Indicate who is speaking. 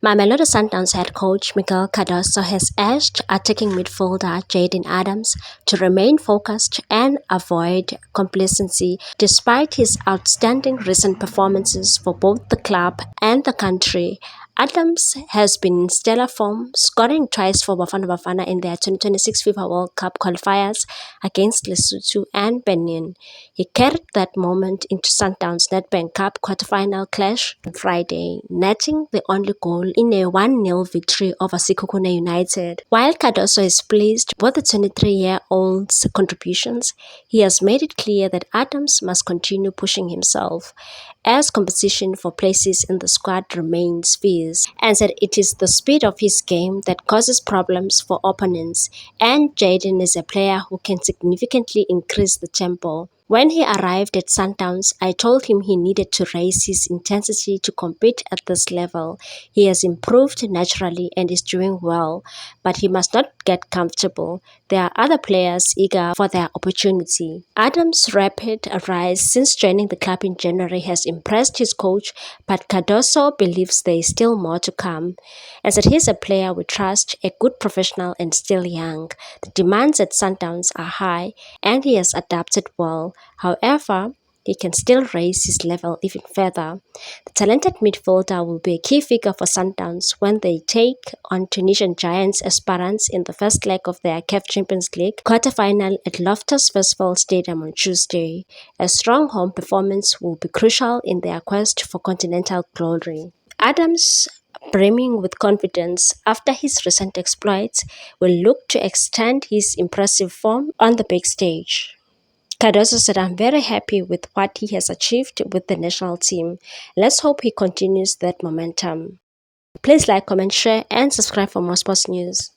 Speaker 1: Mamelodi Sundowns head coach Miguel Cardoso has urged attacking midfielder Jayden Adams to remain focused and avoid complacency despite his outstanding recent performances for both the club and the country. Adams has been in stellar form, scoring twice for Bafana Bafana in their 2026 FIFA World Cup qualifiers against Lesotho and Benin. He carried that moment into Sundowns Nedbank Cup quarterfinal clash on Friday, netting the only goal in a 1-0 victory over Sekhukhune United. While Cardoso is pleased with the 23-year-old's contributions, he has made it clear that Adams must continue pushing himself as competition for places in the squad remains fierce, and said it is the speed of his game that causes problems for opponents, and Jayden is a player who can significantly increase the tempo. When he arrived at Sundowns, I told him he needed to raise his intensity to compete at this level. He has improved naturally and is doing well, but he must not get comfortable. There are other players eager for their opportunity. Adams' rapid rise since joining the club in January has impressed his coach, but Cardoso believes there is still more to come. As it is a player we trust, a good professional and still young. The demands at Sundowns are high and he has adapted well. However, he can still raise his level even further. The talented midfielder will be a key figure for Sundowns when they take on Tunisian giants Esperance in the first leg of their CAF Champions League quarterfinal at Loftus Versfeld Stadium on Tuesday. A strong home performance will be crucial in their quest for continental glory. Adams, brimming with confidence after his recent exploits, will look to extend his impressive form on the big stage. Cardoso said, I'm very happy with what he has achieved with the national team. Let's hope he continues that momentum. Please like, comment, share, and subscribe for more sports news.